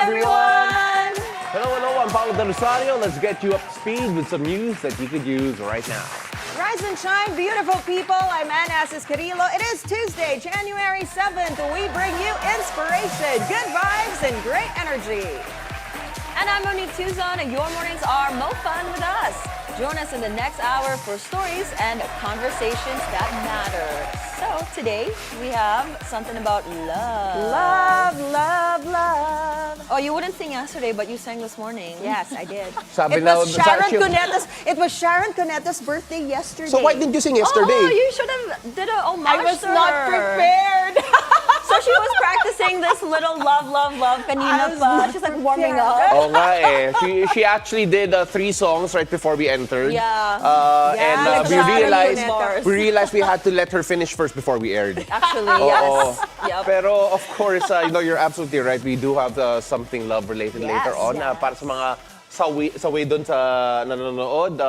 everyone! Hello, I'm Paolo del Rosario. Let's get you up to speed with some news that you could use right now. Rise and shine, beautiful people. I'm Anne Asis-Carilo. It is Tuesday, January 7th. We bring you inspiration, good vibes, and great energy. And I'm Monique Tuzon, and your mornings are more fun with us. Join us in the next hour for stories and conversations that matter. So today, we have something about love. Love. Oh, you wouldn't sing yesterday, but you sang this morning. Yes, I did. Sabi It was Sharon Cuneta's birthday yesterday. So why didn't you sing yesterday? Oh, you should have did a homage I was to not her. prepared. So she was practicing this little love kanina pa. She's like warming up. Oh nga eh. She actually did 3 songs right before we entered. Yeah. And we Sharon realized we had to let her finish first before we aired. Actually, yes. Yep. Pero of course, you're absolutely right. We do have something love related later on. Para sa mga sawi doon sa nanonood,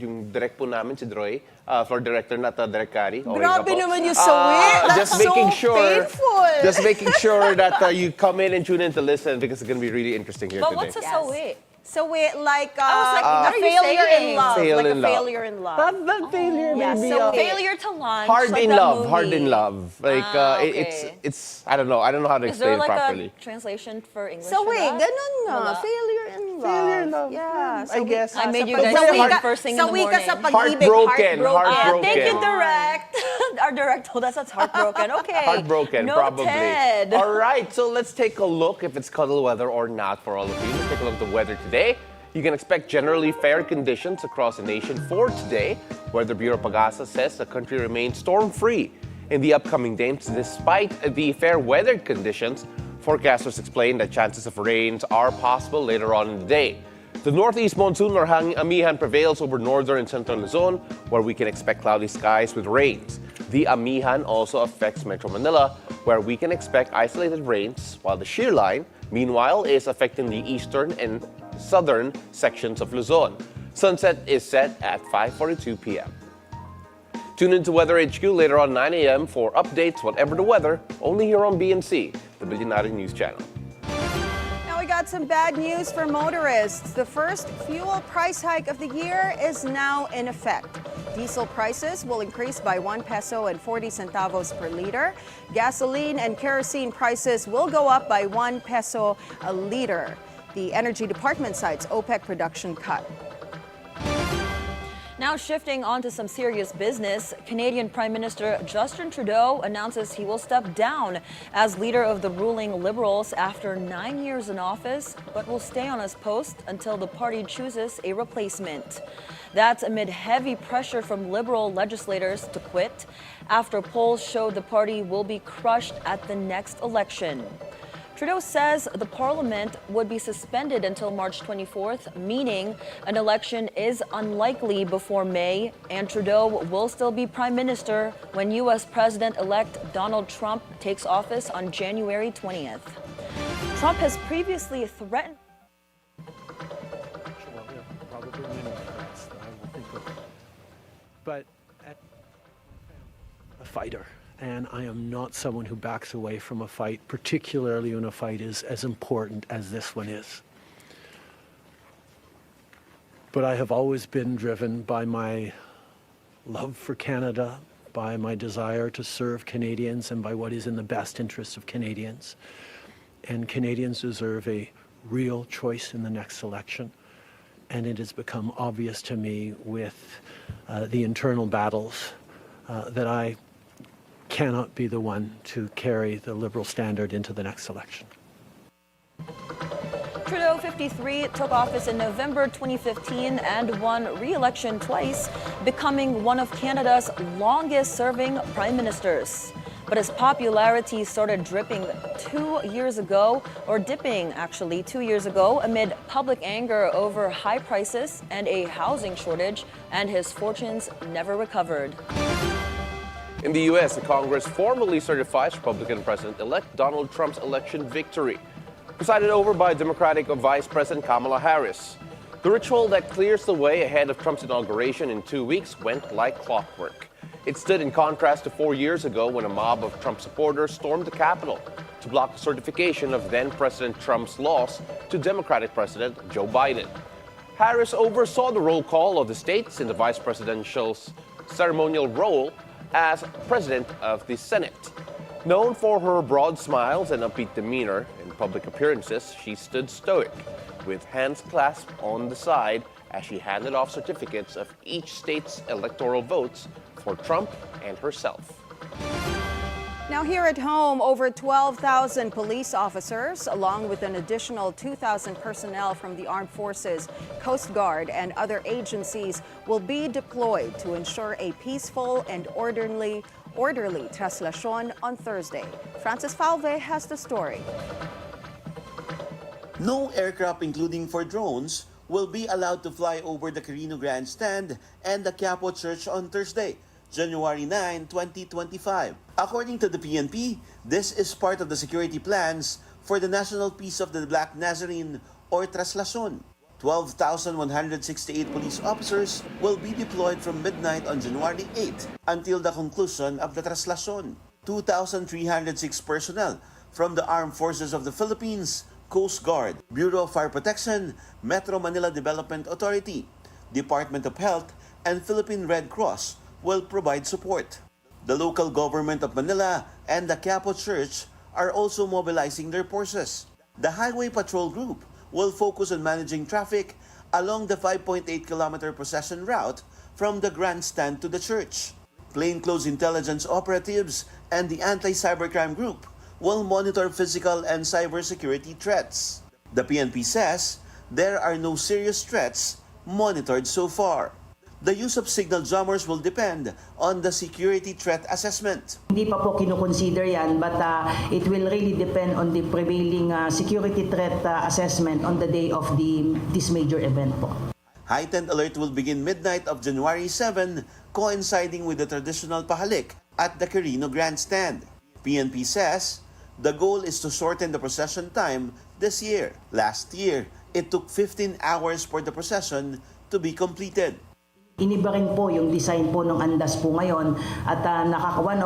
yung direct po namin si Droy, floor director na Direk Kari. Grabe naman yung sawi. That's so painful. Just making sure that you come in and tune in to listen because it's going to be really interesting here But today. what's a sawi? Sawi, like I was like, what a are you failure in saying? love. Fail Like in a love. failure in love. Not failure, Yeah, maybe. so Failure to lunch. Hard like in that love. movie. Hard in love. Like okay. it's I don't know how to Is there explain it like properly. a translation for English? Sawi, for that? ganun nga. Wala. Failure in love. Failure in love. Yeah. I guess. I made you Sa guys pag- think sawi first thing in the sawi ka sa morning. pag-ibig. Heartbroken. Heartbroken. Thank you, Direct. Our Direct told us that's heartbroken. Okay. Heartbroken, probably. Noted. All right, so let's take a look if it's cuddle weather or not for all of you. Let's take a look at the weather today. You can expect generally fair conditions across the nation for today. Weather Bureau Pagasa says the country remains storm-free in the upcoming days. Despite the fair weather conditions, forecasters explain that chances of rains are possible later on in the day. The northeast monsoon or amihan prevails over northern and central Luzon, where we can expect cloudy skies with rains. The amihan also affects Metro Manila, where we can expect isolated rains, while the shear line, meanwhile, is affecting the eastern and southern sections of Luzon. Sunset is set at 5:42 p.m. Tune into Weather HQ later on 9 a.m. for updates, whatever the weather, only here on BNC, the Bilyonaryo News Channel. Now we got some bad news for motorists. The first fuel price hike of the year is now in effect. Diesel prices will increase by 1 peso and 40 centavos per liter. Gasoline and kerosene prices will go up by 1 peso a liter. The Energy Department cites OPEC production cut. Now shifting on to some serious business, Canadian Prime Minister Justin Trudeau announces he will step down as leader of the ruling Liberals after 9 years in office, but will stay on his post until the party chooses a replacement. That's amid heavy pressure from Liberal legislators to quit after polls show the party will be crushed at the next election. Trudeau says the parliament would be suspended until March 24th, meaning an election is unlikely before May, and Trudeau will still be prime minister when U.S. President-elect Donald Trump takes office on January 20th. Trump has previously threatened... Probably many threats that I will think of. But a fighter. And I am not someone who backs away from a fight, particularly when a fight is as important as this one is. But I have always been driven by my love for Canada, by my desire to serve Canadians, and by what is in the best interest of Canadians. And Canadians deserve a real choice in the next election. And it has become obvious to me with the internal battles that I cannot be the one to carry the Liberal standard into the next election. Trudeau, 53, took office in November 2015 and won re-election twice, becoming one of Canada's longest-serving prime ministers. But his popularity started dipping 2 years ago, amid public anger over high prices and a housing shortage, and his fortunes never recovered. In the U.S., the Congress formally certifies Republican President-elect Donald Trump's election victory, presided over by Democratic Vice President Kamala Harris. The ritual that clears the way ahead of Trump's inauguration in 2 weeks went like clockwork. It stood in contrast to 4 years ago when a mob of Trump supporters stormed the Capitol to block the certification of then-President Trump's loss to Democratic President Joe Biden. Harris oversaw the roll call of the states in the vice presidential's ceremonial role as President of the Senate. Known for her broad smiles and upbeat demeanor in public appearances, she stood stoic, with hands clasped on the side as she handed off certificates of each state's electoral votes for Trump and herself. Now here at home, over 12,000 police officers, along with an additional 2,000 personnel from the Armed Forces, Coast Guard, and other agencies will be deployed to ensure a peaceful and orderly traslasyon on Thursday. Francis Falve has the story. No aircraft, including for drones, will be allowed to fly over the Quirino Grandstand and the Quiapo Church on Thursday, January 9, 2025. According to the PNP, this is part of the security plans for the National Peace of the Black Nazarene or Traslasyon. 12,168 police officers will be deployed from midnight on January 8 until the conclusion of the Traslasyon. 2,306 personnel from the Armed Forces of the Philippines, Coast Guard, Bureau of Fire Protection, Metro Manila Development Authority, Department of Health, and Philippine Red Cross will provide support. The local government of Manila and the Quiapo Church are also mobilizing their forces. The Highway Patrol Group will focus on managing traffic along the 5.8-kilometer procession route from the grandstand to the church. Plainclothes intelligence operatives and the Anti-Cybercrime Group will monitor physical and cybersecurity threats. The PNP says there are no serious threats monitored so far. The use of signal jammers will depend on the security threat assessment. Hindi pa po kinukonsider yan, but it will really depend on the prevailing security threat assessment on the day of this major event po. Heightened alert will begin midnight of January 7, coinciding with the traditional pahalik at the Quirino Grandstand. PNP says the goal is to shorten the procession time this year. Last year, it took 15 hours for the procession to be completed. Iniba rin po yung design po ng andas po ngayon at one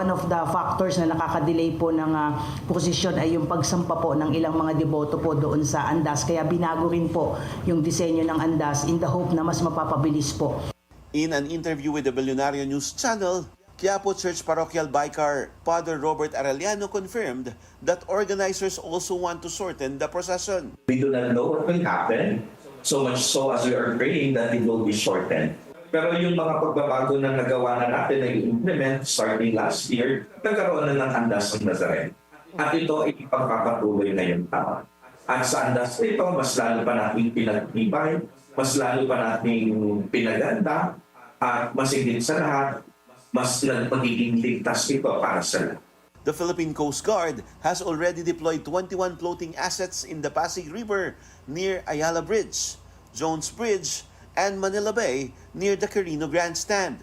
of the factors na nakaka-delay po ng posisyon ay yung pagsampa po ng ilang mga deboto po doon sa andas. Kaya binago rin po yung disenyo ng andas in the hope na mas mapapabilis po. In an interview with the Bilyonaryo News Channel, Quiapo Church Parochial Vicar Father Robert Arellano confirmed that organizers also want to shorten the procession. We do not know what will happen. So much so as we are praying that it will be shortened. Pero yung mga pagbabago na nagawa na natin na i-implement starting last year, nagkaroon na ng andas ng Nazarene. At ito ay ipagpapatuloy na yung taon. At sa andas ito, mas lalo pa nating pinagtibay, mas lalo pa nating pinaganda, at mas higit sa lahat, mas magiging ligtas ito para sa lahat. The Philippine Coast Guard has already deployed 21 floating assets in the Pasig River near Ayala Bridge, Jones Bridge, and Manila Bay near the Quirino Grandstand.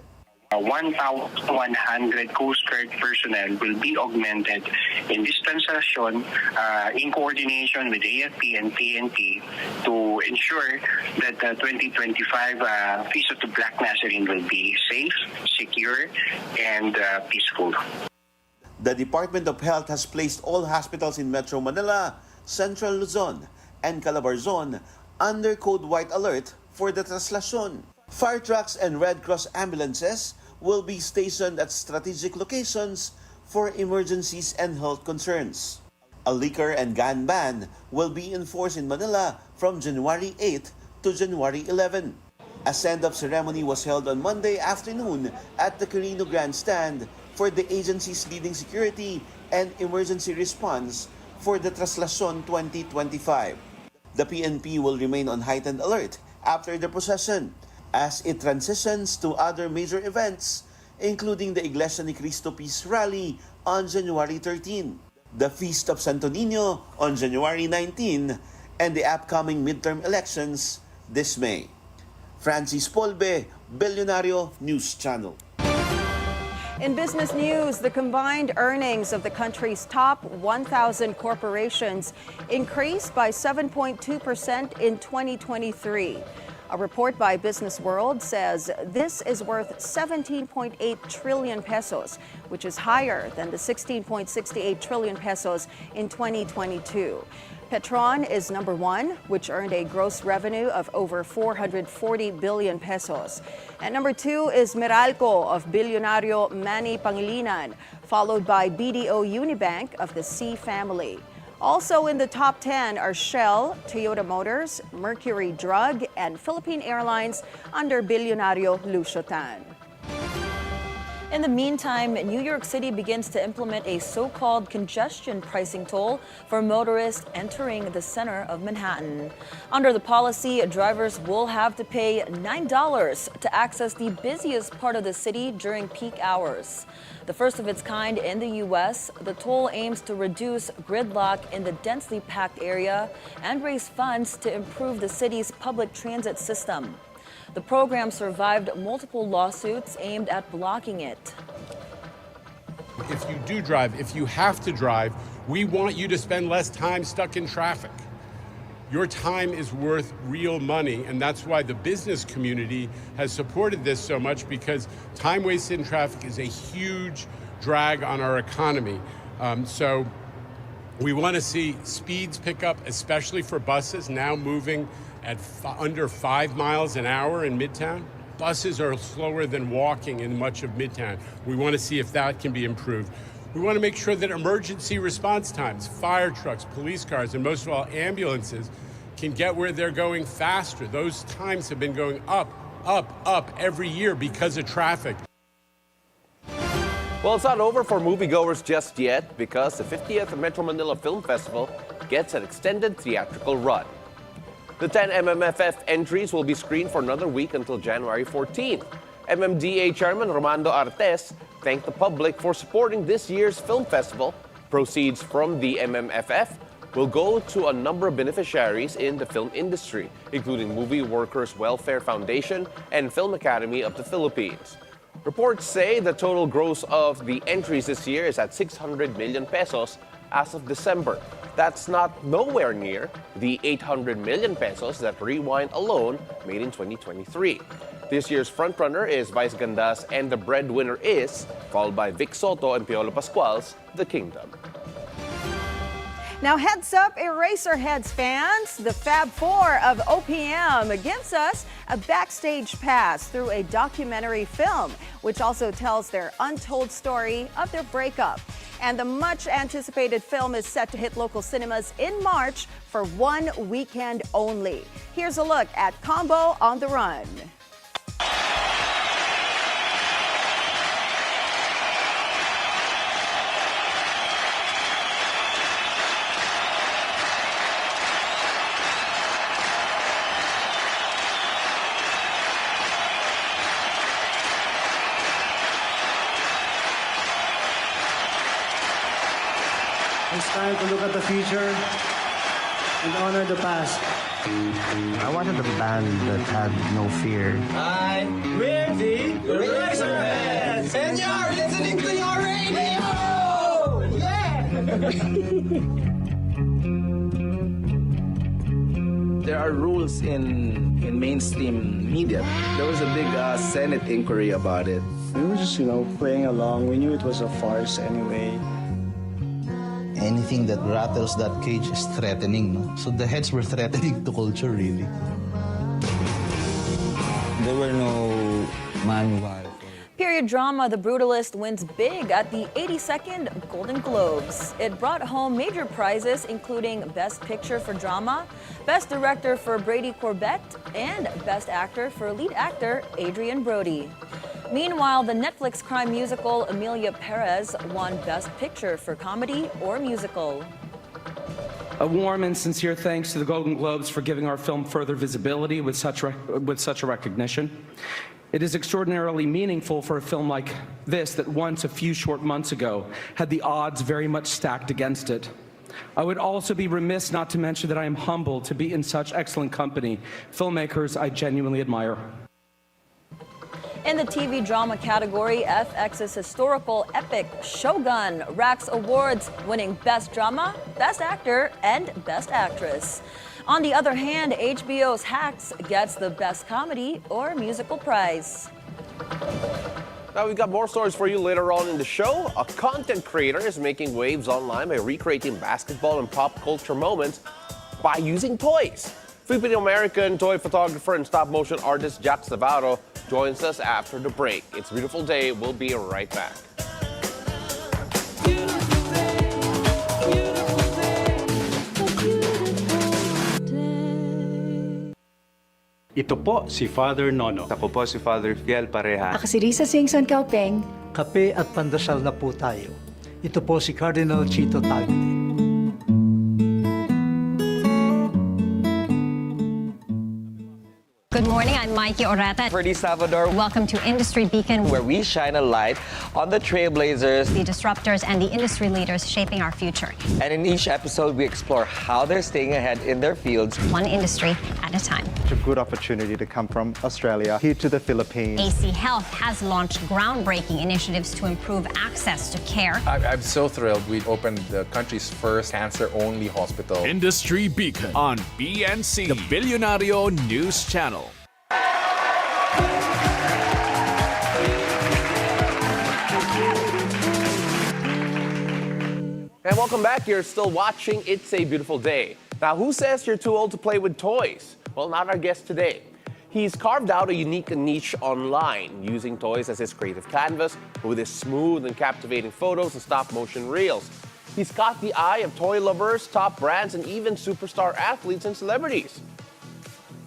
1,100 Coast Guard personnel will be augmented in this transaction in coordination with AFP and PNP to ensure that the 2025 Feast of the Black Nazarene will be safe, secure, and peaceful. The Department of Health has placed all hospitals in Metro Manila, Central Luzon, and Calabarzon under Code White Alert for the traslasyon. Fire trucks and Red Cross ambulances will be stationed at strategic locations for emergencies and health concerns. A liquor and gun ban will be enforced in Manila from January 8 to January 11. A send-off ceremony was held on Monday afternoon at the Quirino Grandstand for the agency's leading security and emergency response for the Traslasyon 2025. The PNP will remain on heightened alert after the procession as it transitions to other major events, including the Iglesia ni Cristo Peace Rally on January 13, the Feast of Santo Niño on January 19, and the upcoming midterm elections this May. Francis Polbe, Bilyonaryo News Channel. In business news, the combined earnings of the country's top 1,000 corporations increased by 7.2% in 2023. A report by Business World says this is worth 17.8 trillion pesos, which is higher than the 16.68 trillion pesos in 2022. Petron is number one, which earned a gross revenue of over 440 billion pesos. And number two is Meralco of Bilyonaryo Manny Pangilinan, followed by BDO Unibank of the C family. Also in the top 10 are Shell, Toyota Motors, Mercury Drug, and Philippine Airlines under Bilyonaryo Lucio Tan. In the meantime, New York City begins to implement a so-called congestion pricing toll for motorists entering the center of Manhattan. Under the policy, drivers will have to pay $9 to access the busiest part of the city during peak hours. The first of its kind in the U.S., the toll aims to reduce gridlock in the densely packed area and raise funds to improve the city's public transit system. The program survived multiple lawsuits aimed at blocking it. If you do drive, if you have to drive, we want you to spend less time stuck in traffic. Your time is worth real money, and that's why the business community has supported this so much, because time wasted in traffic is a huge drag on our economy. So we want to see speeds pick up, especially for buses now moving at under 5 miles an hour in Midtown. Buses are slower than walking in much of Midtown. We want to see if that can be improved. We want to make sure that emergency response times, fire trucks, police cars, and most of all ambulances can get where they're going faster. Those times have been going up every year because of traffic. Well, it's not over for moviegoers just yet, because the 50th Metro Manila Film Festival gets an extended theatrical run. The 10 MMFF entries will be screened for another week until January 14th. MMDA Chairman Romando Artes thanked the public for supporting this year's film festival. Proceeds from the MMFF will go to a number of beneficiaries in the film industry, including Movie Workers Welfare Foundation and Film Academy of the Philippines. Reports say the total gross of the entries this year is at 600 million pesos as of December. That's nowhere near the 800 million pesos that Rewind alone made in 2023. This year's frontrunner is Vice Ganda's And the Breadwinner Is, followed by Vic Soto and Piolo Pascual's The Kingdom. Now, heads up, Eraserheads fans. The Fab Four of OPM gives us a backstage pass through a documentary film, which also tells their untold story of their breakup. And the much-anticipated film is set to hit local cinemas in March for 1 weekend only. Here's a look at Combo on the Run. It's time to look at the future and honor the past. I wanted a band that had no fear. Hi, we're the Eraserheads, and you're listening to your radio! Yeah! There are rules in mainstream media. There was a big Senate inquiry about it. We were just, playing along. We knew it was a farce anyway. Anything that rattles that cage is threatening, no? So the heads were threatening to culture, really. There were no manual. Period drama The Brutalist wins big at the 82nd Golden Globes. It brought home major prizes, including Best Picture for Drama, Best Director for Brady Corbett, and Best Actor for Lead Actor Adrian Brody. Meanwhile, the Netflix crime musical Emilia Perez won Best Picture for Comedy or Musical. A warm and sincere thanks to the Golden Globes for giving our film further visibility with such a recognition. It is extraordinarily meaningful for a film like this that once, a few short months ago, had the odds very much stacked against it. I would also be remiss not to mention that I am humbled to be in such excellent company, filmmakers I genuinely admire. In the TV drama category, FX's historical epic Shogun racks awards, winning Best Drama, Best Actor, and Best Actress. On the other hand, HBO's Hacks gets the Best Comedy or Musical prize. Now, we've got more stories for you later on in the show. A content creator is making waves online by recreating basketball and pop culture moments by using toys. Filipino-American toy photographer and stop-motion artist Jax Navarro joins us after the break. It's a beautiful day. We'll be right back. Ito po si Father Nono. Ako po si Father Fiel Pareha. Ako si Risa Singson Kaupeng. Kape at pandasal na po tayo. Ito po si Cardinal Chito Tagle. Good morning, I'm Mikey Orata. Ferdy Salvador. Welcome to Industry Beacon, where we shine a light on the trailblazers, the disruptors, and the industry leaders shaping our future. And in each episode, we explore how they're staying ahead in their fields, one industry at a time. It's a good opportunity to come from Australia here to the Philippines. AC Health has launched groundbreaking initiatives to improve access to care. I'm so thrilled we opened the country's first cancer-only hospital. Industry Beacon on BNC, the Bilyonaryo News Channel. And welcome back. You're still watching It's a Beautiful Day. Now, who says you're too old to play with toys? Well, not our guest today. He's carved out a unique niche online, using toys as his creative canvas with his smooth and captivating photos and stop-motion reels. He's caught the eye of toy lovers, top brands, and even superstar athletes and celebrities.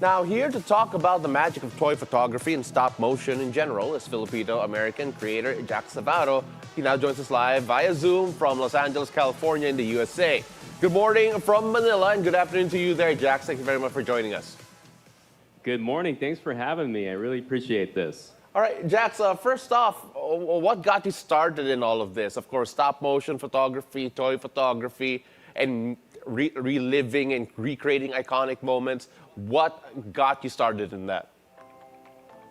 Now, here to talk about the magic of toy photography and stop motion in general is Filipino-American creator Jax Navarro. He now joins us live via Zoom from Los Angeles, California in the USA. Good morning from Manila and good afternoon to you there, Jax. Thank you very much for joining us. Good morning. Thanks for having me. I really appreciate this. All right, Jax, first off, what got you started in all of this? Of course, stop motion photography, toy photography, and reliving and recreating iconic moments. What got you started in that?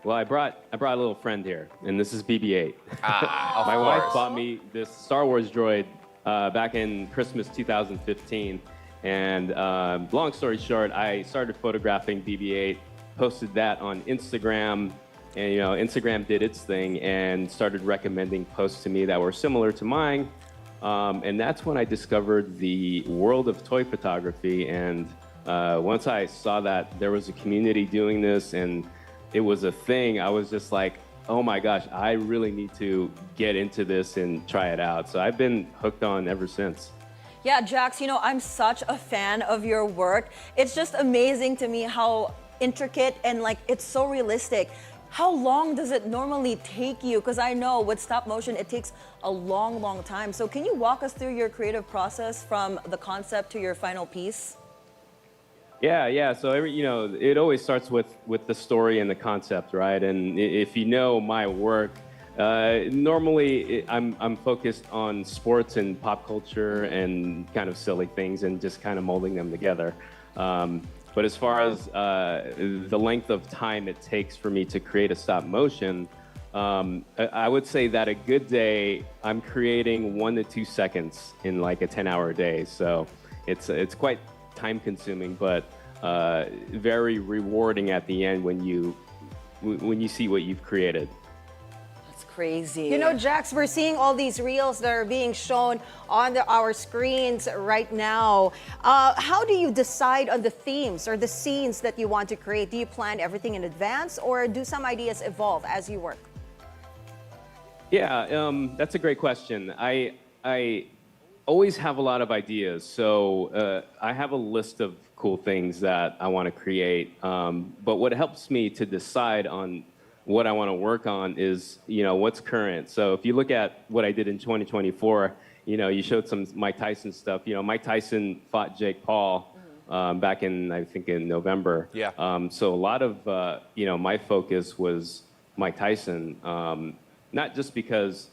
Well, I brought a little friend here, and this is BB-8. My wife bought me this Star Wars droid back in Christmas 2015. And long story short, I started photographing BB-8, posted that on Instagram, and Instagram did its thing and started recommending posts to me that were similar to mine. And that's when I discovered the world of toy photography. And once I saw that there was a community doing this and it was a thing, I was just like, oh my gosh, I really need to get into this and try it out. So I've been hooked on ever since. Yeah, Jax, I'm such a fan of your work. It's just amazing to me how intricate and it's so realistic. How long does it normally take you? Because I know with stop motion, it takes a long, long time. So can you walk us through your creative process from the concept to your final piece? Yeah. So it always starts with the story and the concept, right? And if you know my work, normally I'm focused on sports and pop culture and kind of silly things and just kind of molding them together. But as far as the length of time it takes for me to create a stop motion, I would say that a good day, I'm creating 1 to 2 seconds in like a 10-hour day. So it's quite time consuming, but very rewarding at the end when you see what you've created. Crazy. Jax, we're seeing all these reels that are being shown on our screens right now. How do you decide on the themes or the scenes that you want to create? Do you plan everything in advance or do some ideas evolve as you work? Yeah, that's a great question. I always have a lot of ideas. So I have a list of cool things that I want to create. But what helps me to decide on what I want to work on is, what's current. So if you look at what I did in 2024, you showed some Mike Tyson stuff. Mike Tyson fought Jake Paul back in, I think, in November. Yeah. So a lot of, my focus was Mike Tyson, not just because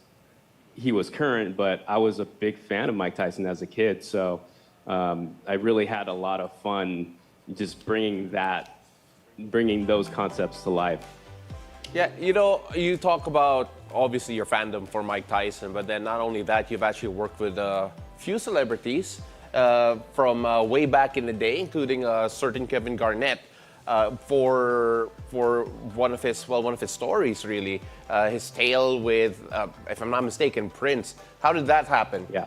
he was current, but I was a big fan of Mike Tyson as a kid. So I really had a lot of fun just bringing those concepts to life. Yeah, you talk about, obviously, your fandom for Mike Tyson, but then not only that, you've actually worked with a few celebrities from way back in the day, including a certain Kevin Garnett, for one of his stories, really, his tale with, if I'm not mistaken, Prince. How did that happen? Yeah.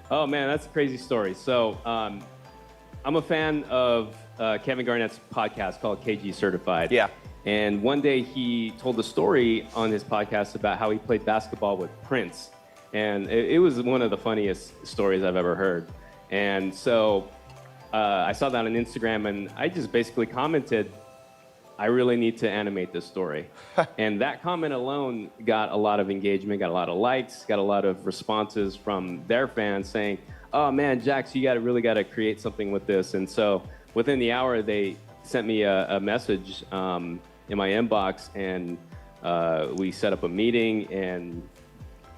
Oh man, that's a crazy story. So I'm a fan of Kevin Garnett's podcast called KG Certified. Yeah. And one day he told a story on his podcast about how he played basketball with Prince. And it was one of the funniest stories I've ever heard. And so I saw that on Instagram, and I just basically commented, I really need to animate this story. And that comment alone got a lot of engagement, got a lot of likes, got a lot of responses from their fans saying, oh man, Jax, you really got to create something with this. And so within the hour, they sent me a message in my inbox, and we set up a meeting, and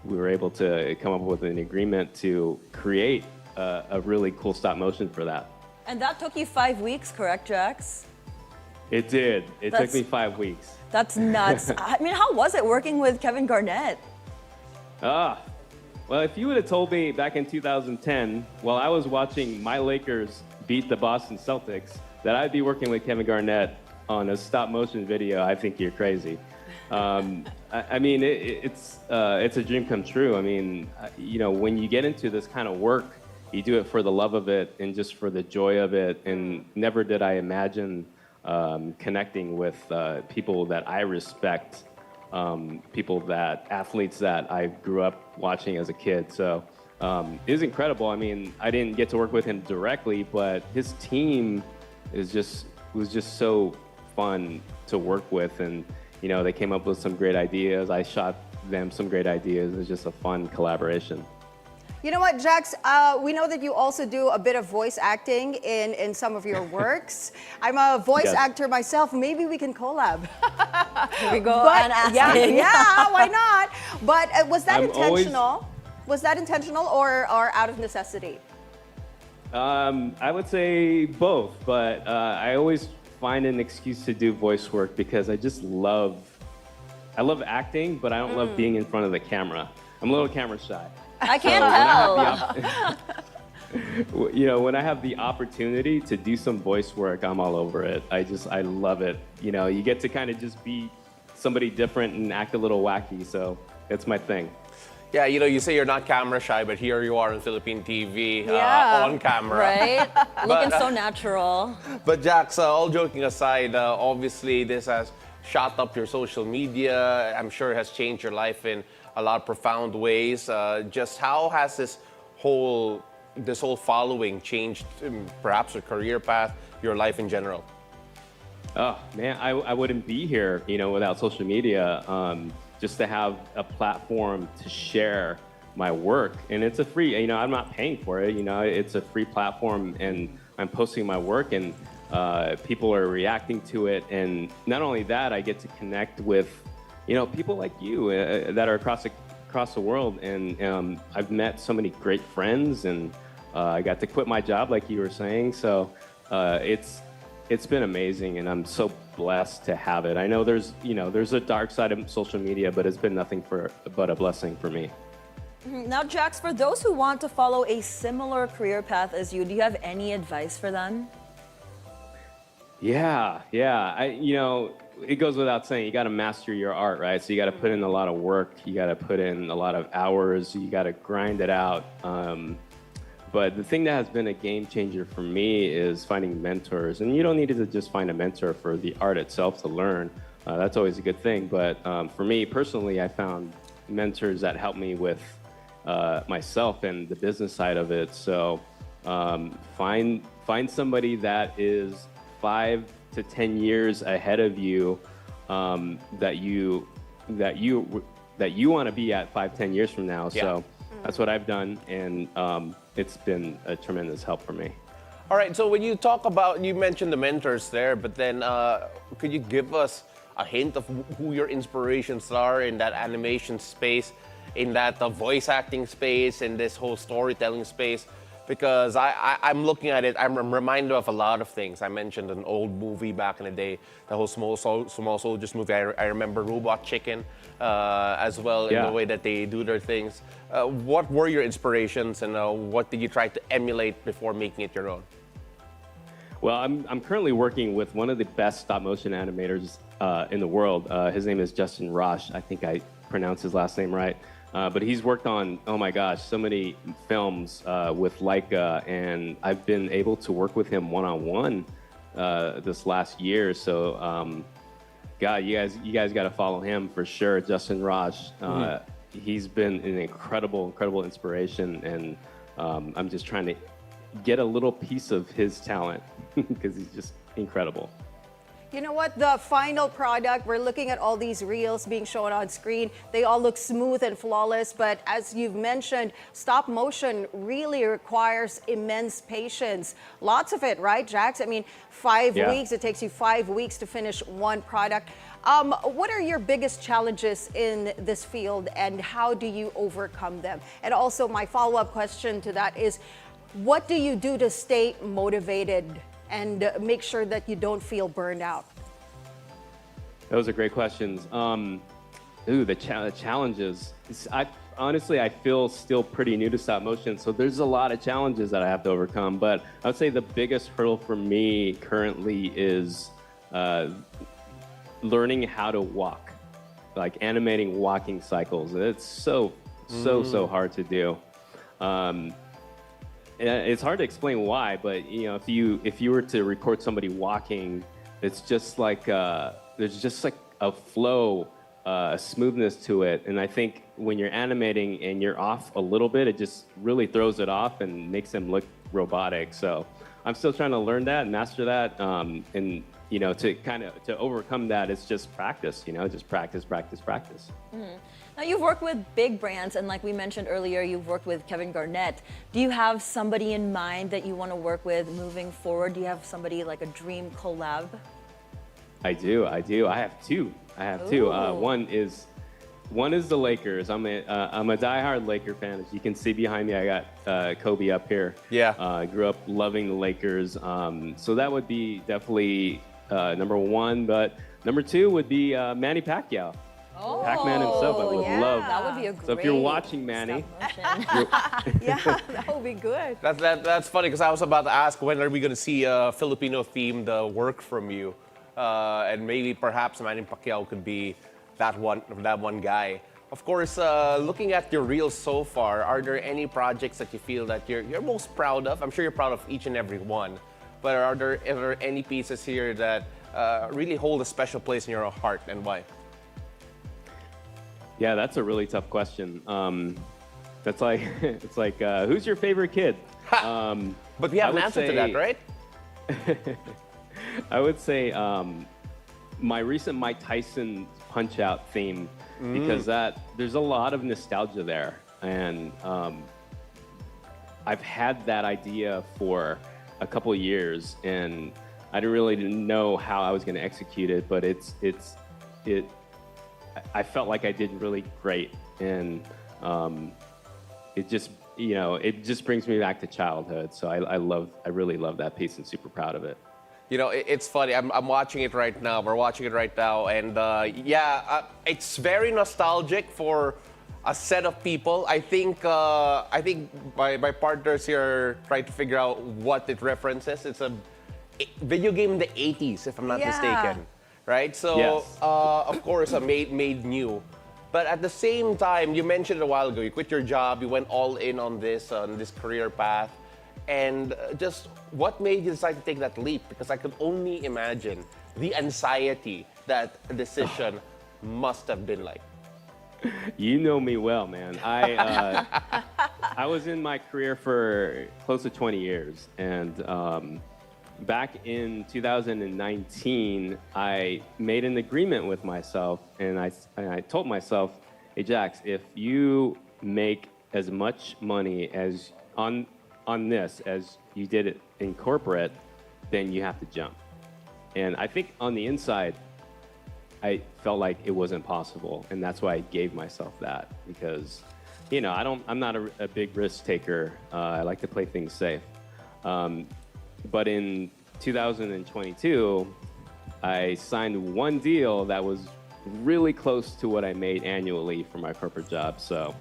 we were able to come up with an agreement to create a really cool stop motion for that. And that took you 5 weeks, correct, Jax? It did. It took me 5 weeks. That's nuts. I mean, how was it working with Kevin Garnett? Well, if you would have told me back in 2010, while I was watching my Lakers beat the Boston Celtics, that I'd be working with Kevin Garnett on a stop motion video, I think you're crazy. I mean, it's a dream come true. I mean, when you get into this kind of work, you do it for the love of it and just for the joy of it. And never did I imagine connecting with people that I respect, athletes that I grew up watching as a kid. So it was incredible. I mean, I didn't get to work with him directly, but his team was just so fun to work with. And they came up with some great ideas. I shot them some great ideas. It was just a fun collaboration. You know what, Jax? We know that you also do a bit of voice acting in some of your works. I'm a voice actor myself. Maybe we can collab. Here we go. Anne Asis. Yeah, why not? But was that intentional? Was that intentional or out of necessity? I would say both, but I always find an excuse to do voice work because I love acting, but I don't love being in front of the camera. I'm a little camera shy. I can't tell. When I have the opportunity to do some voice work, I'm all over it. I love it. You get to kind of just be somebody different and act a little wacky, so it's my thing. Yeah, you say you're not camera shy, but here you are on Philippine TV on camera. Right? Looking so natural. But Jax, all joking aside, obviously this has shot up your social media. I'm sure it has changed your life in a lot of profound ways. Just how has this whole following changed perhaps your career path, your life in general? Oh man, I wouldn't be here, without social media. Just to have a platform to share my work, and it's a free. I'm not paying for it. It's a free platform, and I'm posting my work, and people are reacting to it. And not only that, I get to connect with people like you that are across the world, and I've met so many great friends, and I got to quit my job, like you were saying. So it's been amazing, and I'm so blessed to have it. I know there's a dark side of social media, but it's been nothing but a blessing for me. Now, Jax, for those who want to follow a similar career path as you, do you have any advice for them? Yeah. It goes without saying, you got to master your art, right? So you got to put in a lot of work. You got to put in a lot of hours. You got to grind it out. But the thing that has been a game changer for me is finding mentors. And you don't need to just find a mentor for the art itself to learn. That's always a good thing. But for me personally, I found mentors that helped me with myself and the business side of it. So find somebody that is 5 to 10 years ahead of you, that you want to be at 5-10 years from now. Yeah. So that's what I've done, and it's been a tremendous help for me. All right, so when you talk about, you mentioned the mentors there, but then could you give us a hint of who your inspirations are in that animation space, in that voice acting space, in this whole storytelling space? because I'm looking at it, I'm reminded of a lot of things. I mentioned an old movie back in the day, the whole Small Soldiers movie. I remember Robot Chicken as well, in the way that they do their things. What were your inspirations, and what did you try to emulate before making it your own? Well, I'm currently working with one of the best stop-motion animators in the world. His name is Justin Rosh. I think I pronounced his last name right. But he's worked on, oh my gosh, so many films with Leica, and I've been able to work with him one-on-one this last year. So, God, you guys got to follow him for sure. Justin Rosh. He's been an incredible inspiration, and I'm just trying to get a little piece of his talent because he's just incredible. You know what? The final product, we're looking at all these reels being shown on screen. They all look smooth and flawless, but as you've mentioned, stop motion really requires immense patience. Lots of it, right, Jax? I mean, 5 weeks, it takes you 5 weeks to finish one product. What are your biggest challenges in this field, and how do you overcome them? And also, my follow-up question to that is, what do you do to stay motivated and make sure that you don't feel burned out? Those are great questions. The challenges. Honestly, I feel still pretty new to stop motion, so there's a lot of challenges that I have to overcome. But I would say the biggest hurdle for me currently is learning how to walk, like animating walking cycles. It's so hard to do. It's hard to explain why, but you know, if you were to record somebody walking, it's just like there's just like a flow, a smoothness to it. And I think when you're animating and you're off a little bit, it just really throws it off and makes them look robotic. So I'm still trying to learn that and master that. And you know, to overcome that, it's just practice. You know, just practice. Now, you've worked with big brands, and like we mentioned earlier, you've worked with Kevin Garnett. Do you have somebody in mind that you want to work with moving forward? Do you have somebody like a dream collab? I do. I have two. One is the Lakers. I'm a diehard Laker fan. As you can see behind me, I got Kobe up here. Yeah. Grew up loving the Lakers. So that would be definitely number one. But number two would be Manny Pacquiao. Oh, Pac-Man himself, I would love. That would be a great. So if you're watching, Manny, yeah, that would be good. That's funny, because I was about to ask, when are we going to see a Filipino-themed work from you? And maybe perhaps Manny Pacquiao could be that one guy. Of course, looking at your reels so far, are there any projects that you feel that you're most proud of? I'm sure you're proud of each and every one, but are there any pieces here that really hold a special place in your heart, and why? Yeah, that's a really tough question. That's like, it's like, who's your favorite kid? But we have an answer to that, right? I would say my recent Mike Tyson Punch-Out theme, because there's a lot of nostalgia there, and I've had that idea for a couple of years, and I didn't know how I was going to execute it, but I felt like I did really great, and it just brings me back to childhood. So I really love that piece and super proud of it. You know, it's funny. I'm watching it right now. We're watching it right now, and it's very nostalgic for a set of people. I think my partners here are trying to figure out what it references. It's a video game in the 80s, if I'm not mistaken. Right? So, yes. Of course, made new. But at the same time, you mentioned a while ago, you quit your job, you went all in on this career path. And just what made you decide to take that leap? Because I could only imagine the anxiety that decision must have been like. You know me well, man. I was in my career for close to 20 years, and back in 2019, I made an agreement with myself, and I told myself, hey, Jax, if you make as much money as on this as you did it in corporate, then you have to jump. And I think on the inside, I felt like it wasn't possible, and that's why I gave myself that, because you know, I'm not a big risk taker. I like to play things safe. But in 2022, I signed one deal that was really close to what I made annually for my corporate job. So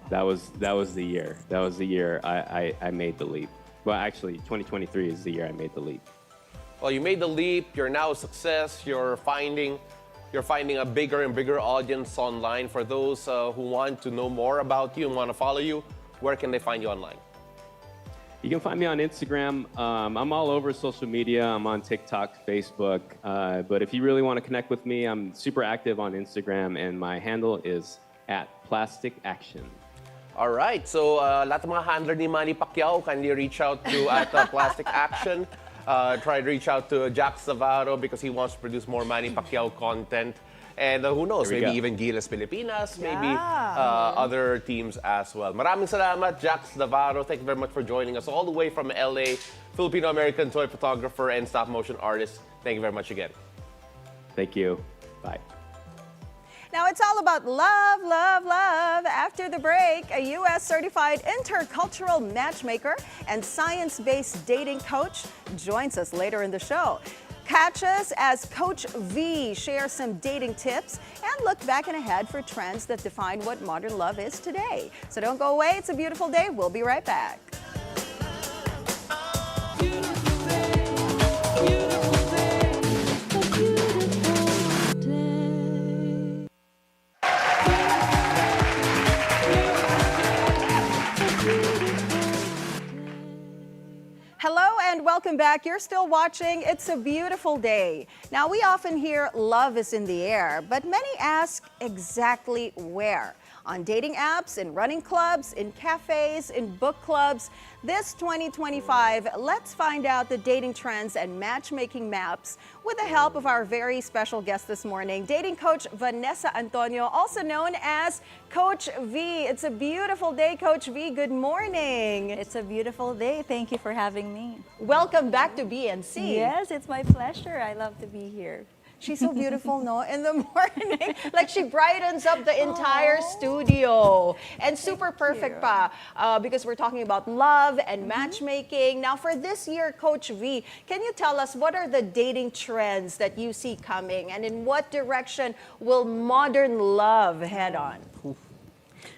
that was the year. That was the year I made the leap. Well, actually, 2023 is the year I made the leap. Well, you made the leap. You're now a success. You're finding a bigger and bigger audience online. For those who want to know more about you and want to follow you, where can they find you online? You can find me on Instagram. I'm all over social media. I'm on TikTok, Facebook. But if you really want to connect with me, I'm super active on Instagram, and my handle is @PlasticAction. All right. So, lahat ng mga handler ni Manny Pacquiao, kindly reach out to @PlasticAction. Try to reach out to Jax Navarro because he wants to produce more Manny Pacquiao content. And who knows, maybe even Gilas Pilipinas, maybe other teams as well. Maraming salamat, Jax Navarro. Thank you very much for joining us all the way from LA, Filipino-American toy photographer and stop motion artist. Thank you very much again. Thank you. Bye. Now it's all about love, love, love. After the break, a U.S. certified intercultural matchmaker and science-based dating coach joins us later in the show. Catch us as Coach V shares some dating tips and look back and ahead for trends that define what modern love is today. So don't go away. It's a beautiful day. We'll be right back. Hello and welcome back. You're still watching It's a Beautiful Day. Now, we often hear love is in the air, but many ask exactly where. On dating apps, in running clubs, in cafes, in book clubs. This 2025, let's find out the dating trends and matchmaking maps with the help of our very special guest this morning, dating coach Vanessa Antonio, also known as Coach V. It's a beautiful day, Coach V. Good morning. It's a beautiful day. Thank you for having me. Welcome back to BNC. Yes, it's my pleasure. I love to be here. She's so beautiful, no? In the morning, like she brightens up the entire studio. And super perfect pa, because we're talking about love and matchmaking. Now for this year, Coach V, can you tell us what are the dating trends that you see coming and in what direction will modern love head on?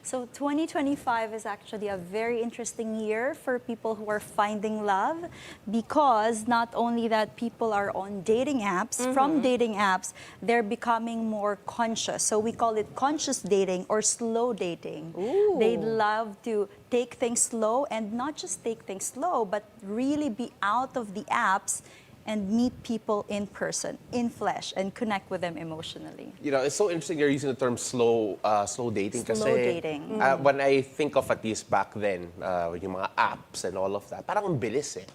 So 2025 is actually a very interesting year for people who are finding love, because not only that people are on dating apps, from dating apps, they're becoming more conscious. So we call it conscious dating or slow dating. Ooh. They love to take things slow, and not just take things slow, but really be out of the apps and meet people in person, in flesh, and connect with them emotionally. You know, it's so interesting you're using the term slow dating. Slow kasi, dating. When I think of at least back then, yung mga apps and all of that, parang ang bilis eh.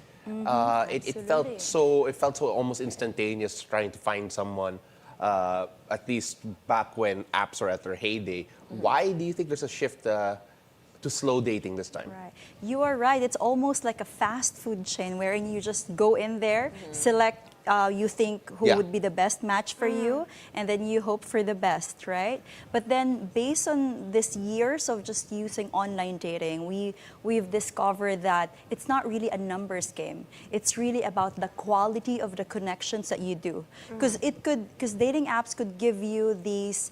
It felt so almost instantaneous trying to find someone, at least back when apps were at their heyday. Why do you think there's a shift to slow dating this time? Right. You are right. It's almost like a fast food chain wherein you just go in there, select you think who would be the best match for you, and then you hope for the best, right? But then based on this years of just using online dating, we've discovered that it's not really a numbers game. It's really about the quality of the connections that you do. Because dating apps could give you these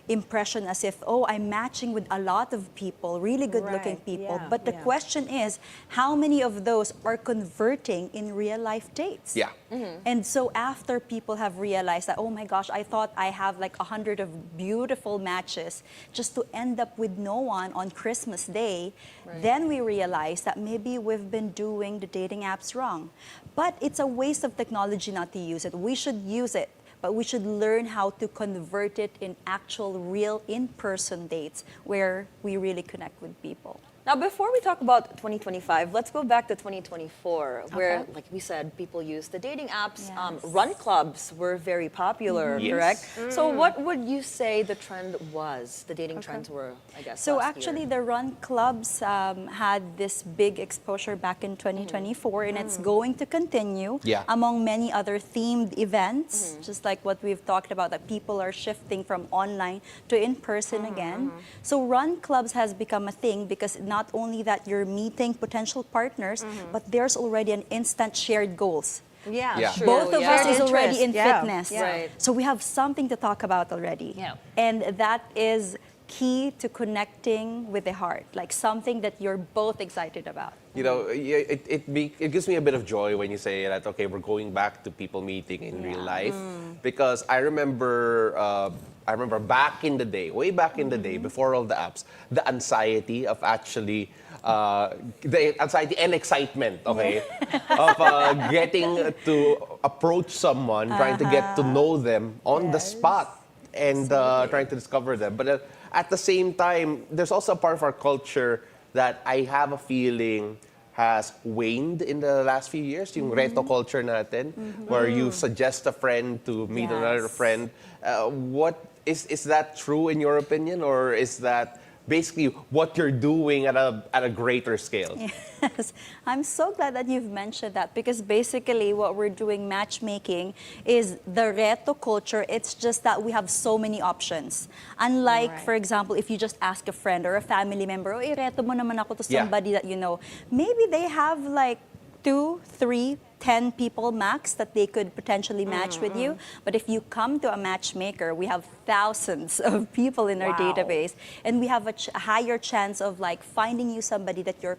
impression as if, oh, I'm matching with a lot of people, really good looking people. But the question is, how many of those are converting in real life dates? Yeah. And so after people have realized that, oh my gosh, I thought I have like 100 of beautiful matches just to end up with no one on Christmas Day, then we realize that maybe we've been doing the dating apps wrong. But it's a waste of technology not to use it. We should use it, but we should learn how to convert it in actual real in-person dates where we really connect with people. Now, before we talk about 2025, let's go back to 2024, where, like we said, people use the dating apps. Run clubs were very popular, correct? So what would you say the trend was? The dating trends were, I guess, So last actually, year. the run clubs had this big exposure back in 2024, and it's going to continue among many other themed events, just like what we've talked about, that people are shifting from online to in-person again. So run clubs has become a thing because not only that you're meeting potential partners, but there's already an instant shared goals. Both of us is already in fitness. Right. So we have something to talk about already. And that is key to connecting with the heart, like something that you're both excited about. You know, it gives me a bit of joy when you say that, okay, we're going back to people meeting in real life. Because I remember back in the day, way back in the day, before all the apps, the anxiety of actually, the anxiety and excitement, okay, of getting to approach someone, trying to get to know them on the spot and trying to discover them. But at the same time, there's also a part of our culture that I have a feeling has waned in the last few years, yung reto culture natin, where you suggest a friend to meet another friend. What is that true in your opinion, or is that basically what you're doing at a greater scale? Yes, I'm so glad that you've mentioned that, because basically what we're doing, matchmaking, is the reto culture. It's just that we have so many options. Unlike, for example, if you just ask a friend or a family member, oh, ireto mo naman ako to somebody that you know. Maybe they have like 2, 3, 10 people max that they could potentially match with you. But if you come to a matchmaker, we have thousands of people in our database, and we have a higher chance of like finding you somebody that you're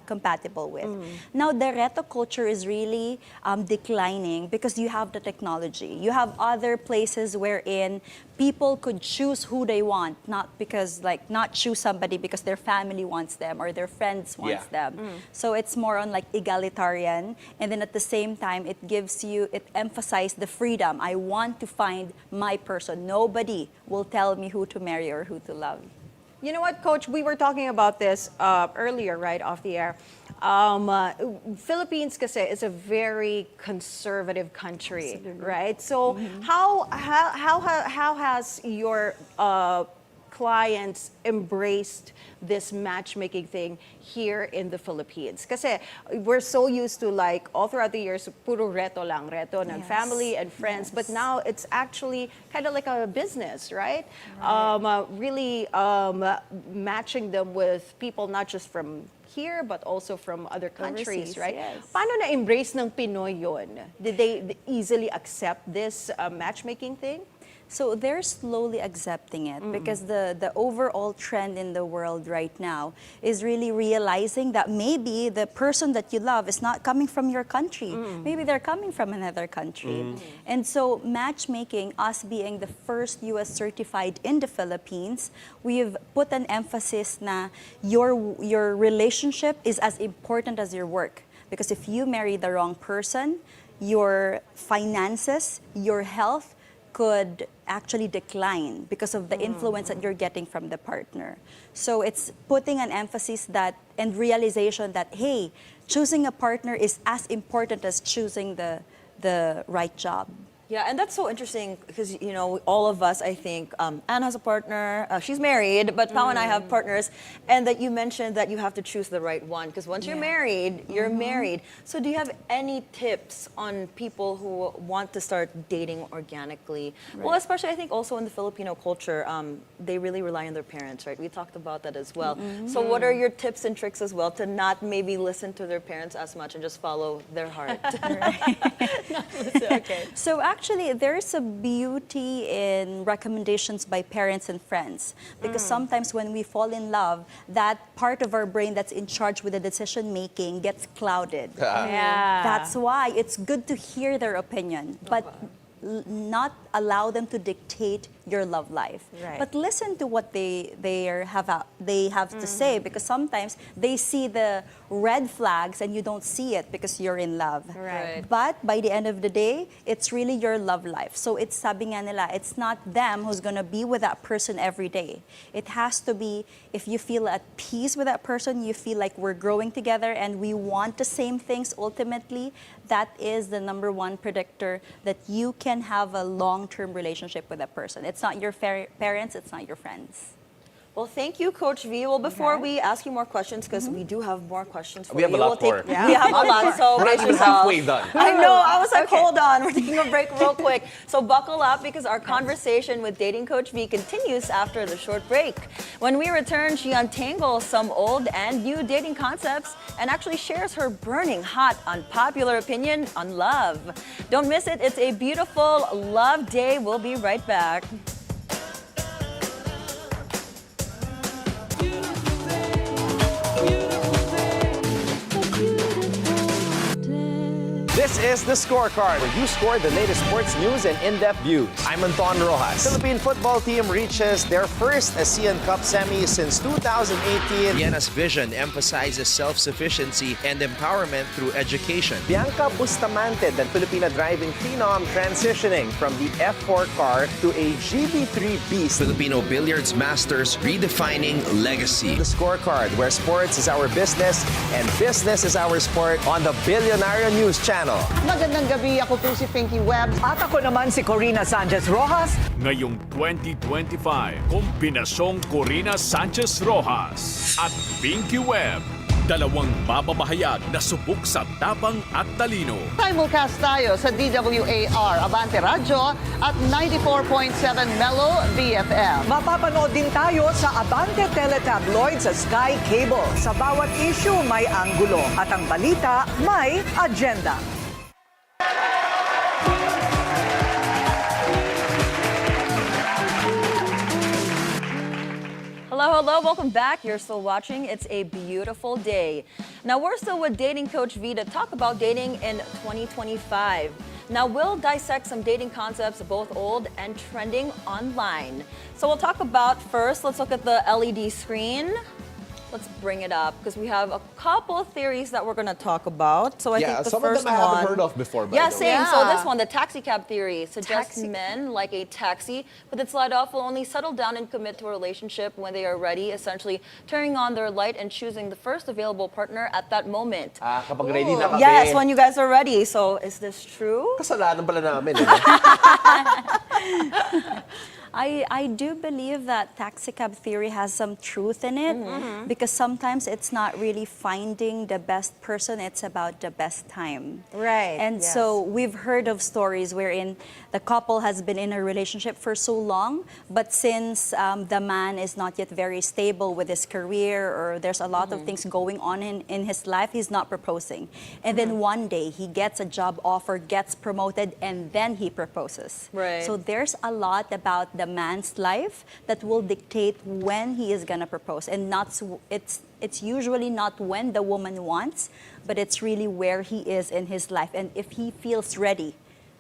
compatible with. Now, the reto culture is really declining because you have the technology. You have other places wherein people could choose who they want, not choose somebody because their family wants them or their friends wants them. So it's more on like egalitarian, and then at the same time, it emphasizes the freedom. I want to find my person. Nobody will tell me who to marry or who to love. You know what, Coach? We were talking about this earlier, right, off the air. Philippines kasi is a very conservative country, right? So how has your clients embraced this matchmaking thing here in the Philippines? Kasi we're so used to, like, all throughout the years, puro reto ng family and friends, but now it's actually kind of like a business, right? Really matching them with people not just from here, but also from other countries, right? Paano na-embrace ng Pinoy yun? Did they easily accept this matchmaking thing? So they're slowly accepting it because the overall trend in the world right now is really realizing that maybe the person that you love is not coming from your country. Maybe they're coming from another country. And so matchmaking, us being the first US certified in the Philippines, we've put an emphasis na your relationship is as important as your work. Because if you marry the wrong person, your finances, your health, could actually decline because of the influence that you're getting from the partner. So it's putting an emphasis that and realization that, hey, choosing a partner is as important as choosing the right job. Yeah, and that's so interesting because, you know, all of us, I think, Anne has a partner, she's married, but Pao and I have partners, and that you mentioned that you have to choose the right one because once you're married, you're married. So do you have any tips on people who want to start dating organically? Well, especially I think also in the Filipino culture, they really rely on their parents, right? We talked about that as well. So what are your tips and tricks as well to not maybe listen to their parents as much and just follow their heart? So actually, there's a beauty in recommendations by parents and friends because sometimes when we fall in love, that part of our brain that's in charge with the decision making gets clouded. That's why it's good to hear their opinion, but not allow them to dictate your love life. Right. But listen to what they have to say, because sometimes they see the red flags and you don't see it because you're in love. Right. But by the end of the day, it's really your love life. So it's sabi nga nila, it's not them who's gonna be with that person every day. It has to be, if you feel at peace with that person, you feel like we're growing together and we want the same things ultimately, that is the number one predictor that you can have a long-term relationship with that person. It's not your parents, it's not your friends. Well, thank you, Coach V. Well, before we ask you more questions, because we do have more questions for We have you. a lot more. We have a lot, so We're not brace even yourself. halfway done. I know. I was like, hold on. We're taking a break real quick. So buckle up, because our conversation with Dating Coach V continues after the short break. When we return, she untangles some old and new dating concepts and actually shares her burning hot, unpopular opinion on love. Don't miss it. It's a beautiful love day. We'll be right back. This is The Scorecard, where you score the latest sports news and in-depth views. I'm Anton Rojas. Philippine football team reaches their first ASEAN Cup semi since 2018. Vienna's vision emphasizes self-sufficiency and empowerment through education. Bianca Bustamante, the Filipina driving phenom, transitioning from the F4 car to a GV3 beast. Filipino billiards masters redefining legacy. The Scorecard, where sports is our business and business is our sport, on the Bilyonaryo News Channel. Magandang gabi, ako po si Pinky Webb. At ako naman si Corina Sanchez-Rojas. Ngayong 2025, kombinasyong Corina Sanchez-Rojas at Pinky Webb. Dalawang mababahayag na subok sa tapang at talino. Simulcast tayo sa DWAR Abante Radyo at 94.7 Mellow BFM. Mapapanood din tayo sa Abante Teletabloid sa Sky Cable. Sa bawat issue may anggulo at ang balita may agenda. Hello, welcome back. You're still watching. It's a beautiful day. Now, we're still with Dating Coach V to talk about dating in 2025. Now, we'll dissect some dating concepts, both old and trending online. So we'll talk about first, let's look at the LED screen. Let's bring it up, because we have a couple theories that we're going to talk about. So I think the some first of them I haven't heard of before. Yeah, same. So this one, the taxi cab theory, suggests men like a taxi, but that slide off will only settle down and commit to a relationship when they are ready, essentially turning on their light and choosing the first available partner at that moment. Kapag ready na kami. Yes, when you guys are ready. So is this true? Kasalanan pala namin. I do believe that taxi cab theory has some truth in it, because sometimes it's not really finding the best person, it's about the best time. Right. And so we've heard of stories wherein the couple has been in a relationship for so long, but since the man is not yet very stable with his career, or there's a lot of things going on in his life, he's not proposing. And then one day he gets a job offer, gets promoted, and then he proposes. Right. So there's a lot about the man's life that will dictate when he is gonna propose, and it's usually not when the woman wants, but it's really where he is in his life and if he feels ready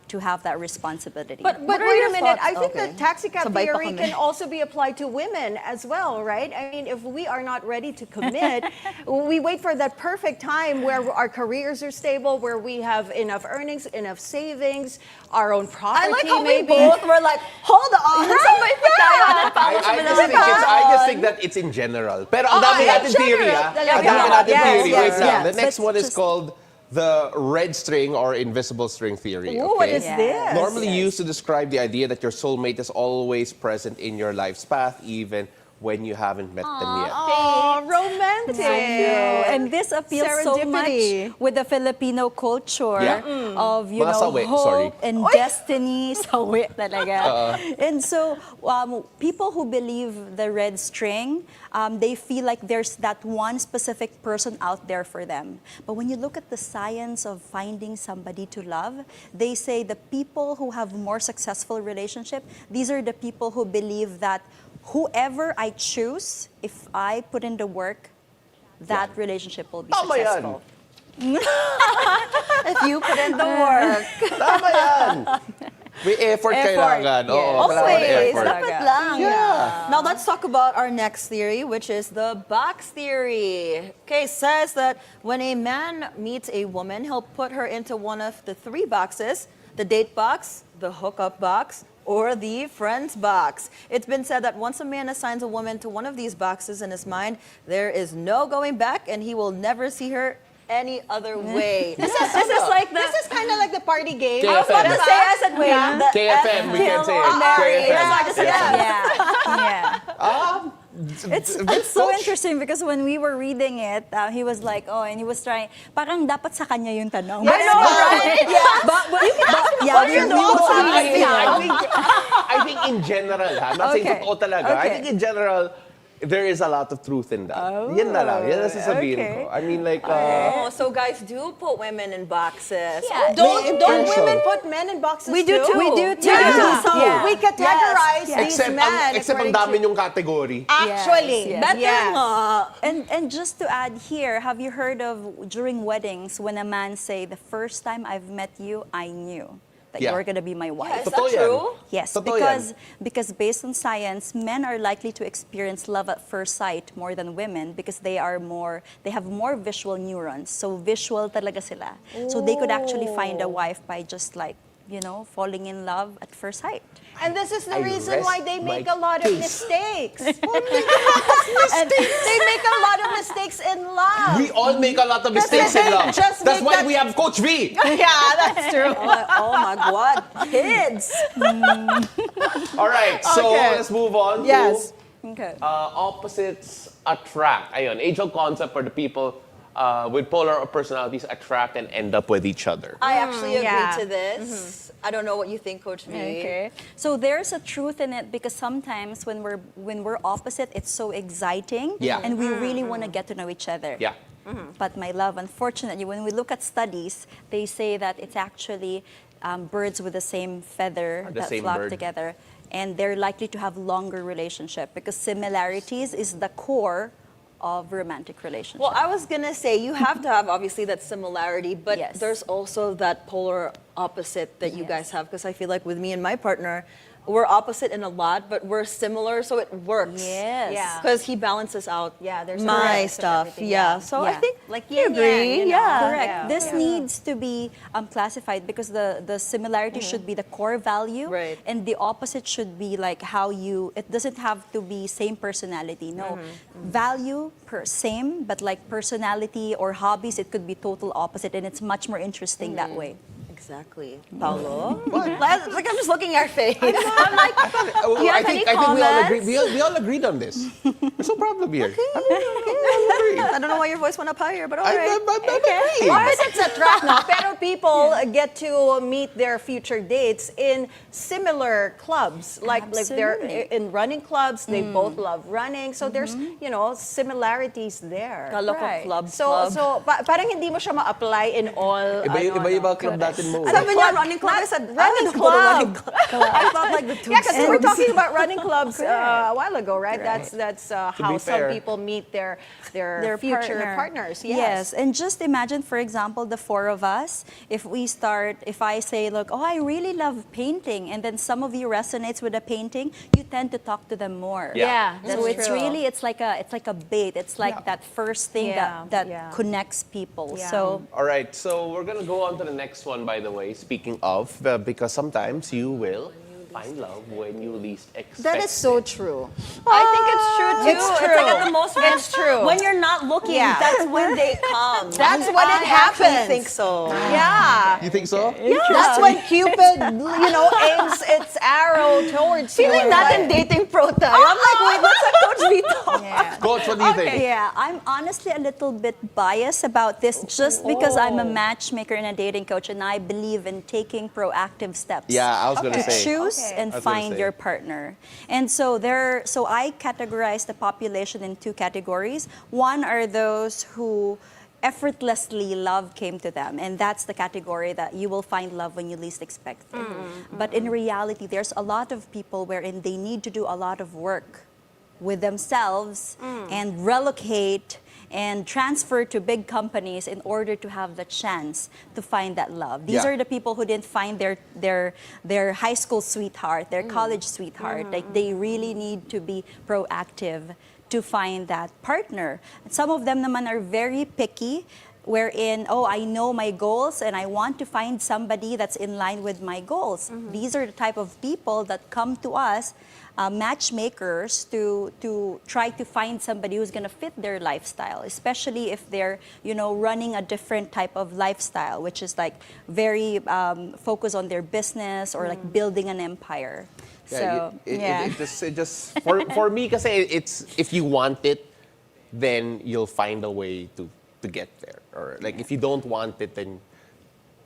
to have that responsibility. But wait a minute, I think the taxi cab theory can also be applied to women as well, right? I mean, if we are not ready to commit, we wait for that perfect time where our careers are stable, where we have enough earnings, enough savings, our own property. I like how maybe. we both were like, hold on, somebody put that on. I just think that it's in general. Pero ang dami natin theory, Ang dami natin theory. Wait lang. The next one is called the red string or invisible string theory. Ooh, what is this? Normally used to describe the idea that your soulmate is always present in your life's path, even when you haven't met them yet. Oh, romantic. And this appeals so much with the Filipino culture of, you Mga know, sawi, hope sorry. and destiny. Sawi talaga. And so people who believe the red string, they feel like there's that one specific person out there for them. But when you look at the science of finding somebody to love, they say the people who have more successful relationship, these are the people who believe that whoever I choose, if I put in the work, that relationship will be successful. If you put in the work. Tama yan. May effort kailangan. Oo, kailangan Always. effort. Dapat lang. Yeah. Now let's talk about our next theory, which is the box theory. Okay, says that when a man meets a woman, he'll put her into one of the three boxes: the date box, the hookup box, or the friends box. It's been said that once a man assigns a woman to one of these boxes in his mind, there is no going back, and he will never see her any other way. This is kind of like the party game. KFM. I was about to say, I said, wait. Yeah. the KFM, we can say it. KFM. It's so interesting because when we were reading it, he was like, oh, and he was trying, parang dapat sa kanya yung tanong. I know, right? I think in general, not saying totoo talaga. I think in general, there is a lot of truth in that. Yan na lang. Yan na sasabihin ko. I mean, like... so guys do put women in boxes. Yeah. Don't women put men in boxes We do too. We do too. Yeah. So we categorize these men. Except ang dami yung category. Actually. Yes. Better nga. And just to add here, have you heard of during weddings when a man say, the first time I've met you, I knew that you're going to be my wife? Yeah, is that true? Yes, because based on science, men are likely to experience love at first sight more than women because they have more visual neurons. So visual talaga sila. So they could actually find a wife by just like, falling in love at first sight. And this is the reason why they make a lot of mistakes. And they make a lot of mistakes in love. We all make a lot of mistakes in love. That's why we have Coach V. Yeah, that's true. Oh my God, kids. All right, so let's move on Okay. to opposites attract. Ayun, age-old concept for the people with polar personalities attract and end up with each other. I actually agree to this. I don't know what you think, Coach V. Okay. So there's a truth in it because sometimes when we're opposite, it's so exciting, and we really want to get to know each other. Yeah. But my love, unfortunately, when we look at studies, they say that it's actually birds with the same feather that flock together, and they're likely to have longer relationship because similarities is the core of romantic relationship. Well, I was gonna say you have to have obviously that similarity, but there's also that polar opposite that you guys have, because I feel like with me and my partner, we're opposite in a lot, but we're similar, so it works. Yes. Yeah. Because he balances out there's my stuff. So I think like you agree. Correct. Yeah. This needs to be classified because the similarity should be the core value, and the opposite should be like how you. It doesn't have to be same personality. No, value same, but like personality or hobbies, it could be total opposite, and it's much more interesting that way. Exactly. Paolo? Like I'm just looking at your face. I'm like, I think we all agree. We all agreed on this. There's no problem here. I don't know why your voice went up higher, but all right. Opposites attract, no? Pero people get to meet their future dates in similar clubs. Like they're in running clubs, they both love running. So there's, similarities there. Club. So parang hindi mo siya ma-apply in all. Iba club natin mo. Sabi niya, running club. I said, running club. I thought like the two. Yeah, because we were talking about running clubs a while ago, right? That's how some people meet their future partners. Yes, and just imagine, for example, the four of us. If I say, look, I really love painting, and then some of you resonates with a painting, you tend to talk to them more. Yeah, so it's like a bait. It's like that first thing that connects people. So all right, so we're gonna go on to the next one. By the way, speaking of, because sometimes you will find love when you least expect. That is so true. I think it's true too. It's true. It's like at the most. It's true. When you're not looking, that's when they come. That's when it happens. I think so. Yeah. You think so? Yeah. That's when Cupid, aims its arrow towards you. Feeling that in dating pro tayo. I'm like, wait, what's a Coach Vito? Coach, what do you think? Yeah, I'm honestly a little bit biased about this just because I'm a matchmaker and a dating coach, and I believe in taking proactive steps. Yeah, I was gonna say. Choose and find your partner. And so I categorize the population in two categories. One are those who effortlessly love came to them, and that's the category that you will find love when you least expect it. But in reality, there's a lot of people wherein they need to do a lot of work with themselves and relocate and transfer to big companies in order to have the chance to find that love. These are the people who didn't find their high school sweetheart, their college sweetheart. Like they really need to be proactive to find that partner. Some of them naman are very picky, wherein, oh, I know my goals and I want to find somebody that's in line with my goals. These are the type of people that come to us, matchmakers, to try to find somebody who's going to fit their lifestyle, especially if they're, running a different type of lifestyle, which is like very focused on their business or like building an empire. It just for me, kasi it's if you want it, then you'll find a way to get there. Or like if you don't want it, then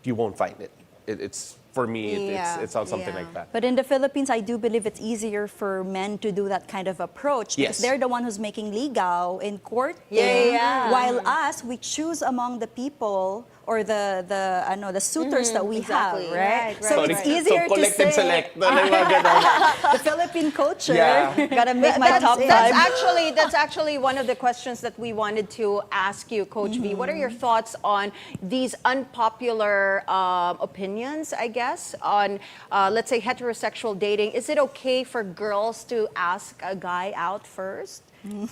you won't find it. It's for me, it's something like that. But in the Philippines, I do believe it's easier for men to do that kind of approach because they're the one who's making ligaw in court. While us, we choose among the people or the suitors that we have, right? So it's easier to say. Select. The Philippine culture. Gotta make my top five. That's actually one of the questions that we wanted to ask you, Coach V. What are your thoughts on these unpopular opinions, I guess, on let's say heterosexual dating? Is it okay for girls to ask a guy out first?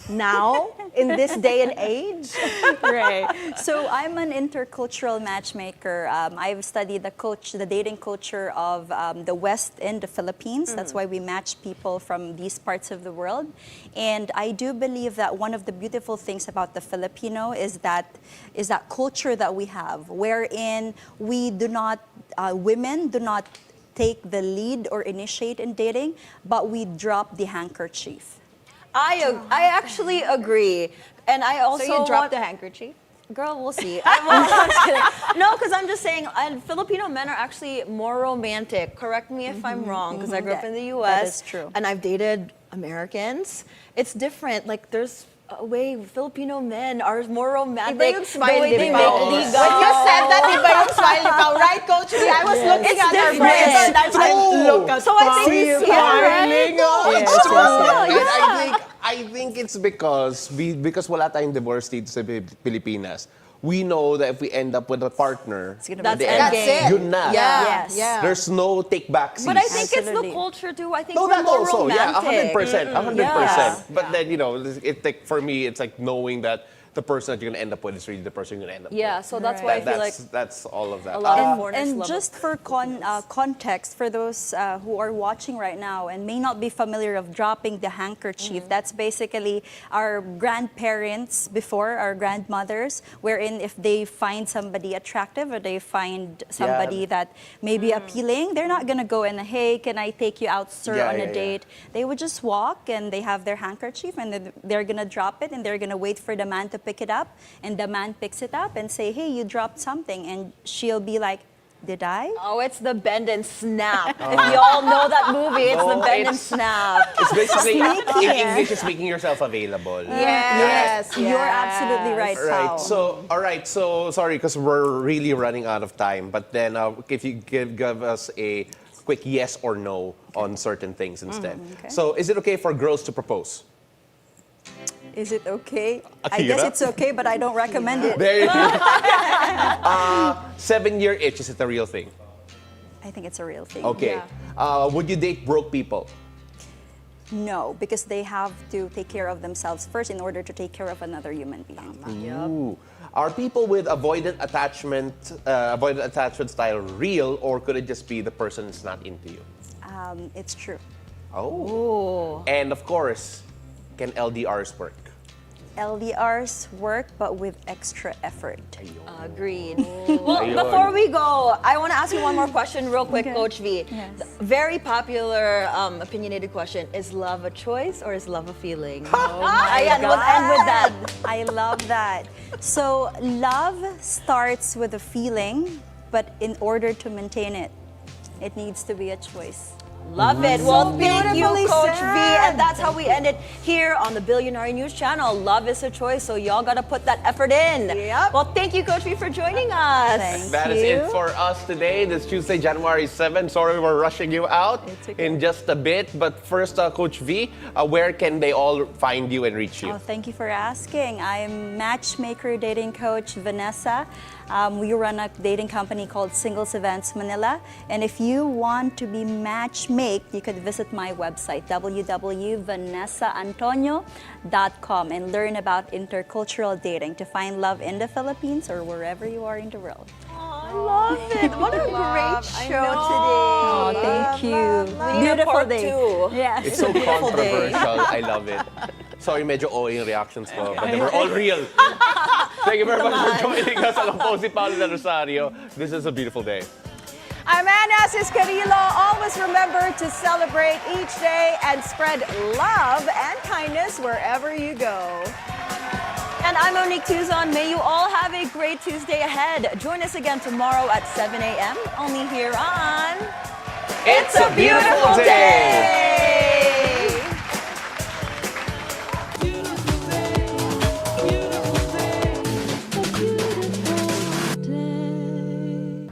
Now, in this day and age? Right. So I'm an intercultural matchmaker. I've studied the dating culture of the West in the Philippines. That's why we match people from these parts of the world. And I do believe that one of the beautiful things about the Filipino is that culture that we have, wherein we do not, women do not take the lead or initiate in dating, but we drop the handkerchief. I actually agree, and I also so you dropped the handkerchief. Girl, we'll see. I'm just kidding. No, because I'm just saying, Filipino men are actually more romantic. Correct me if I'm wrong, because I grew up in the U.S. That is true. And I've dated Americans. It's different. Like there's a way Filipino men are more romantic. Iba yung smile, the way they di ba? make ligaw. When you said that, iba yung smile, di ba? Right, Coach V? I was looking at her face. It's That's look at so I think it's smiling. It's It's true. Yeah. I think it's because wala tayong divorce dito sa Pilipinas. We know that if we end up with a partner, that's it. Yun na. Yes. There's no take backsies. But I think it's the culture too. I think No, we're that more also, romantic. 100%. But then, for me, it's like knowing that the person that you're going to end up with is really the person you're going to end up with. Yeah, so that's why I feel like that's all of that. a lot of foreigners And love just for context, for those who are watching right now and may not be familiar of dropping the handkerchief, that's basically our grandparents before, our grandmothers, wherein if they find somebody attractive or they find somebody that may be appealing, they're not going to go and, hey, can I take you out, sir, on a date? They would just walk and they have their handkerchief and then they're going to drop it and they're going to wait for the man to pick it up, and the man picks it up and say, hey, you dropped something, and she'll be like, did I? Oh, it's the bend and snap. If you all know that movie, it's the bend and snap. It's basically, in English, it's making yourself available. Yes. You're absolutely right, Pao. So sorry, because we're really running out of time, but then if you give us a quick yes or no on certain things instead. Okay. So is it okay for girls to propose? Is it okay? Akira? I guess it's okay, but I don't recommend it. There you go. 7-year itch, is it a real thing? I think it's a real thing. Okay. Would you date broke people? No, because they have to take care of themselves first in order to take care of another human being. Ooh. Are people with avoidant attachment style real, or could it just be the person is not into you? It's true. Oh. And of course, can LDRs work? LDRs work, but with extra effort. Agreed. Well, before we go, I want to ask you one more question real quick, Coach V. Yes. Very popular, opinionated question. Is love a choice or is love a feeling? Ayan, we'll end with that. I love that. So love starts with a feeling, but in order to maintain it, it needs to be a choice. Love it. Well, thank you, Coach V. And that that's how we end it here on the Bilyonaryo News Channel. Love is a choice, so y'all gotta put that effort in. Yep. Well, thank you, Coach V, for joining us. That is it for us today, this Tuesday, January 7. Sorry we're rushing you out in just a bit. But first, Coach V, where can they all find you and reach you? Oh, thank you for asking. I'm matchmaker dating coach Vanessa. We run a dating company called Singles Events Manila. And if you want to be matchmade, you could visit my website, www.vanessaantonio.com, and learn about intercultural dating to find love in the Philippines or wherever you are in the world. I love it. What a great show Oh, today. thank you. Beautiful Beautiful day. day. Yes. It's so controversial. I love it. Sorry, medyo OA yung reactions ko, but they were all real. Thank you very much for joining us. Ako po si Paolo del Rosario. This is a beautiful day. I'm Anne Asis-Carilo. Always remember to celebrate each day and spread love and kindness wherever you go. And I'm Monique Tuzon. May you all have a great Tuesday ahead. Join us again tomorrow at 7 a.m. only here on It's a Beautiful Day.